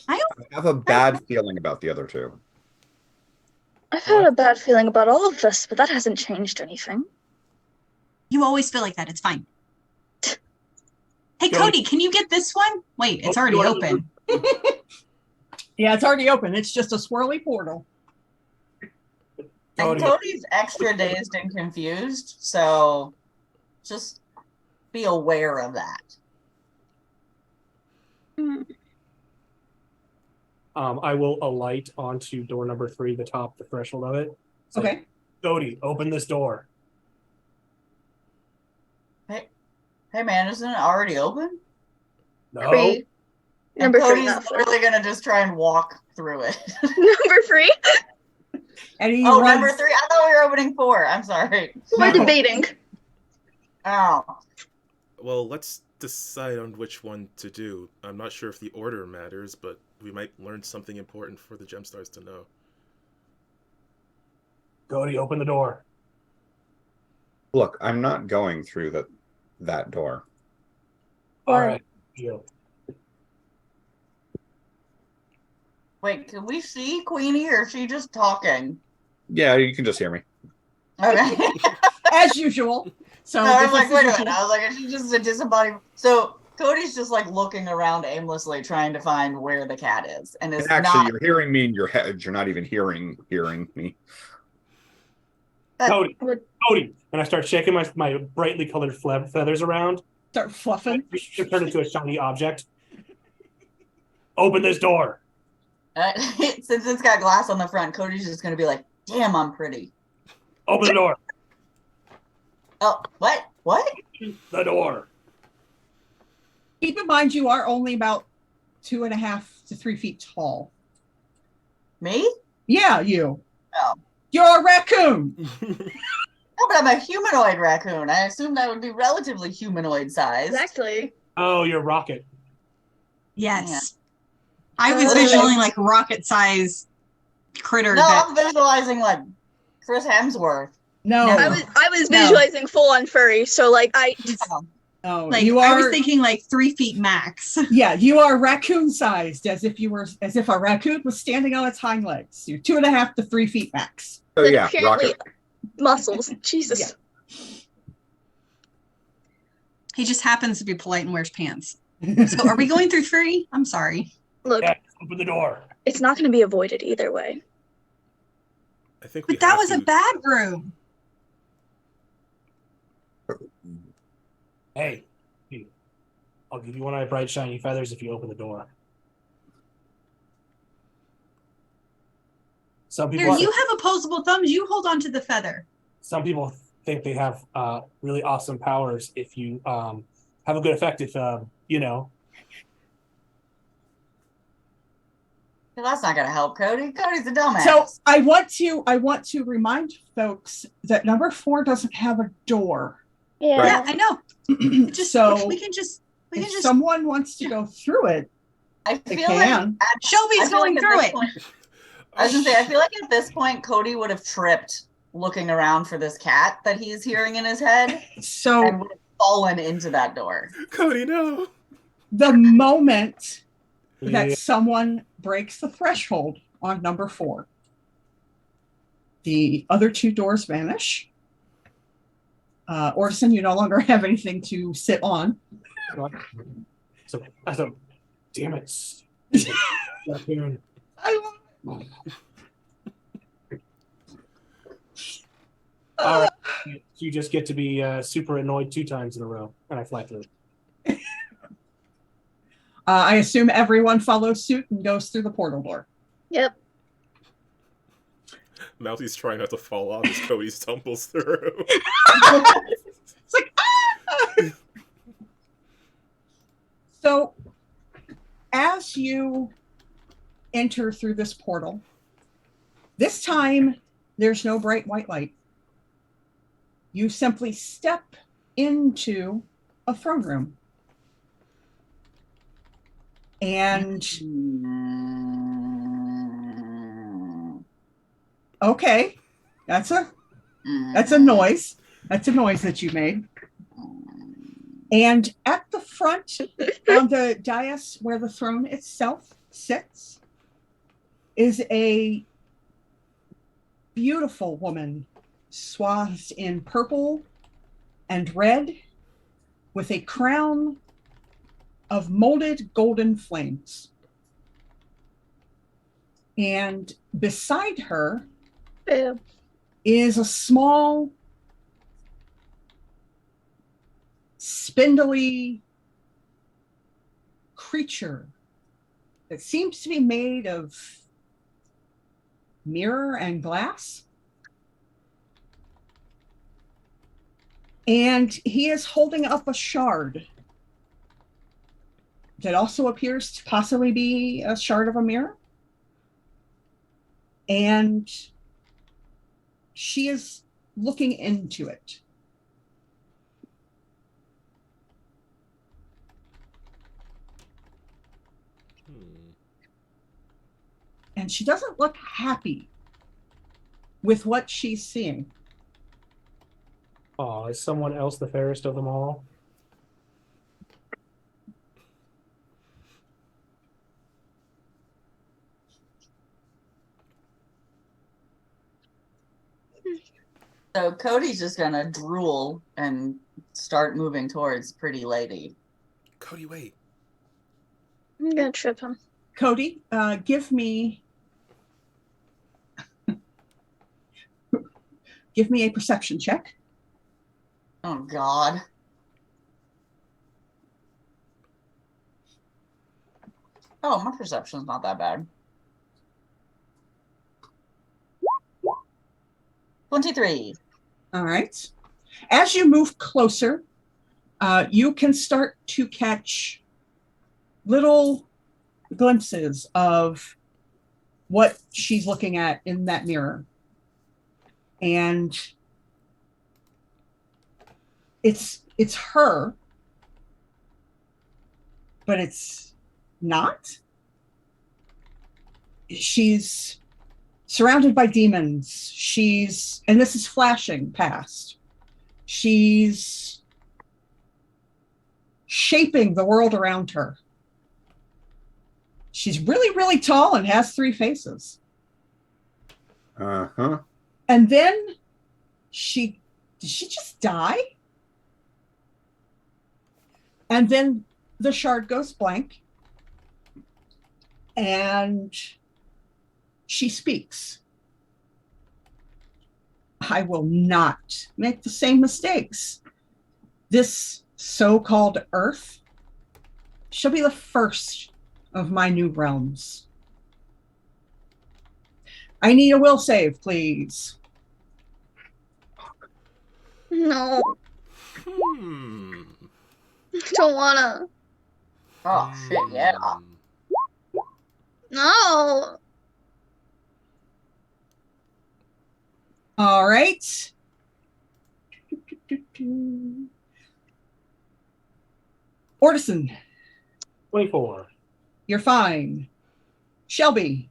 I have a bad feeling about the other 2. I've had a bad feeling about all of this, but that hasn't changed anything. You always feel like that. It's fine. Hey, Cody, can you get this one? Wait, it's already open. Yeah, it's already open. It's just a swirly portal. And Cody's extra dazed and confused, so just be aware of that. I will alight onto door number 3, the top, the threshold of it. Say, Okay. Cody, open this door. Hey man, isn't it already open? No. 3. And Number 3. Cody's literally gonna just try and walk through it. Number 3. And he number runs. 3. I thought we were opening 4. I'm sorry. We're debating. Oh. Well, let's decide on which one to do. I'm not sure if the order matters, but we might learn something important for the GemStars to know. Cody, open the door. Look, I'm not going through that door. All Why? right. Jill. Wait, can we see Queenie or is she just talking? Yeah, you can just hear me. Okay. As usual. So No, I was this like, is wait a usual. minute. I was like, is she just a disembodied? So Cody's just like looking around aimlessly, trying to find where the cat is, and is And actually, not. you're hearing me in your head. You're not even hearing me. Cody, and I start shaking my brightly colored feathers around. Start fluffing. To turn into a shiny object. Open this door. Since it's got glass on the front, Cody's just going to be like, damn, I'm pretty. Open the door. Oh, what? What? The door. Keep in mind, you are only about 2.5 to 3 feet tall. Me? Yeah, you. Oh. You're a raccoon. No, but I'm a humanoid raccoon. I assumed I would be relatively humanoid sized. Exactly. Oh, you're Rocket. Yes. Yeah. I was visualizing like rocket size critter. No, that I'm visualizing like Chris Hemsworth. No. No. I was visualizing full on furry, so like No, like you I are. was thinking like 3 feet max. Yeah, you are raccoon sized, as if a raccoon was standing on its hind legs. You're 2.5 to 3 feet max. So yeah, apparently Rocket. muscles. Jesus. Yeah. He just happens to be polite and wears pants. So are we going through 3? I'm sorry. Look, Yeah, open the door. it's not going to be avoided either way. I think we But that have was to... a bad room. Hey, I'll give you one of my bright shiny feathers if you open the door. Some Here, people, you have opposable thumbs. You hold on to the feather. some people think they have really awesome powers if you have a good effect. If you know. Well, that's not going to help Cody. Cody's a dumbass. So I want to remind folks that number 4 doesn't have a door. Yeah. Right. Yeah, I know. Just So we can just if someone wants to go through it, I They feel like can. Shelby's going through it. I was gonna say, I feel like at this point, Cody would have tripped looking around for this cat that he's hearing in his head So and would have fallen into that door. Cody, no. the moment that Yeah. someone breaks the threshold on number 4, the other 2 doors vanish. Orson, you no longer have anything to sit on. So I thought, damn it. Up here. I love All right. You just get to be super annoyed 2 times in a row, and I fly through. I assume everyone follows suit and goes through the portal door. Yep. Mouthy's trying not to fall off as Cody stumbles through. It's like, ah! So, as you enter through this portal, this time there's no bright white light. You simply step into a throne room. And okay, that's a noise. That's a noise that you made. And at the front, on the dais where the throne itself sits, is a beautiful woman swathed in purple and red with a crown of molded golden flames. And beside her Yeah. is a small, spindly creature that seems to be made of mirror and glass. And he is holding up a shard that also appears to possibly be a shard of a mirror. And she is looking into it. And she doesn't look happy with what she's seeing. Oh, is someone else the fairest of them all? So Cody's just gonna drool and start moving towards Pretty Lady. Cody, wait. I'm gonna trip him. Cody, give me a perception check. Oh God. Oh, my perception's not that bad. 23. All right. As you move closer, you can start to catch little glimpses of what she's looking at in that mirror. And it's her, but it's not. She's surrounded by demons. And this is flashing past. She's shaping the world around her. She's really, really tall and has 3 faces. Uh-huh. And then did she just die? And then the shard goes blank. And she speaks. I will not make the same mistakes. This so-called Earth shall be the first of my new realms. I need a will save, please. No, Hmm. don't wanna. Oh shit, yeah. No. All right. Orson. 24. You're fine. Shelby.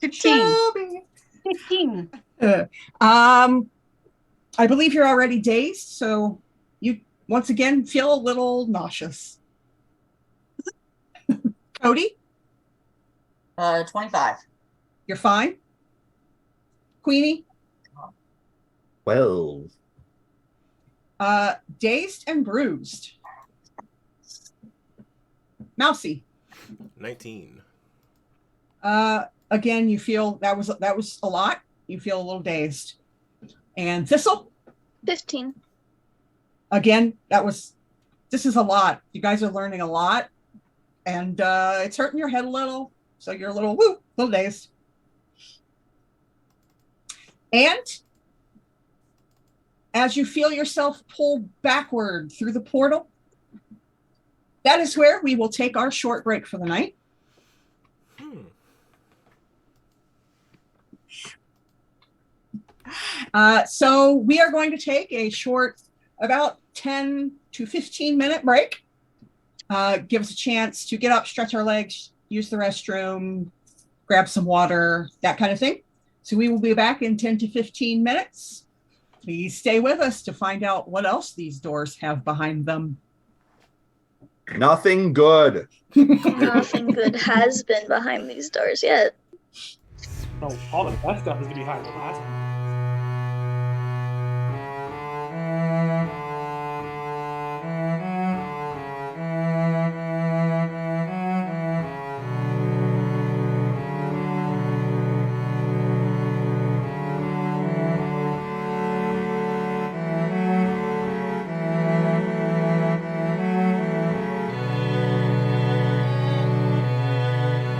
15. Shelby. 15. I believe you're already dazed, so you once again feel a little nauseous. Cody, 25. you're fine. Queenie, 12. Dazed and bruised. Mousy, 19. again, you feel that was a lot. You feel a little dazed. And Thistle, 15. again, this is a lot. You guys are learning a lot, and it's hurting your head a little, so you're a little dazed. And as you feel yourself pulled backward through the portal, that is where we will take our short break for the night. So we are going to take a short, about 10 to 15-minute break. Give us a chance to get up, stretch our legs, use the restroom, grab some water, that kind of thing. So we will be back in 10 to 15 minutes. Please stay with us to find out what else these doors have behind them. Nothing good. Nothing good has been behind these doors yet. No, all the best stuff is behind the last one.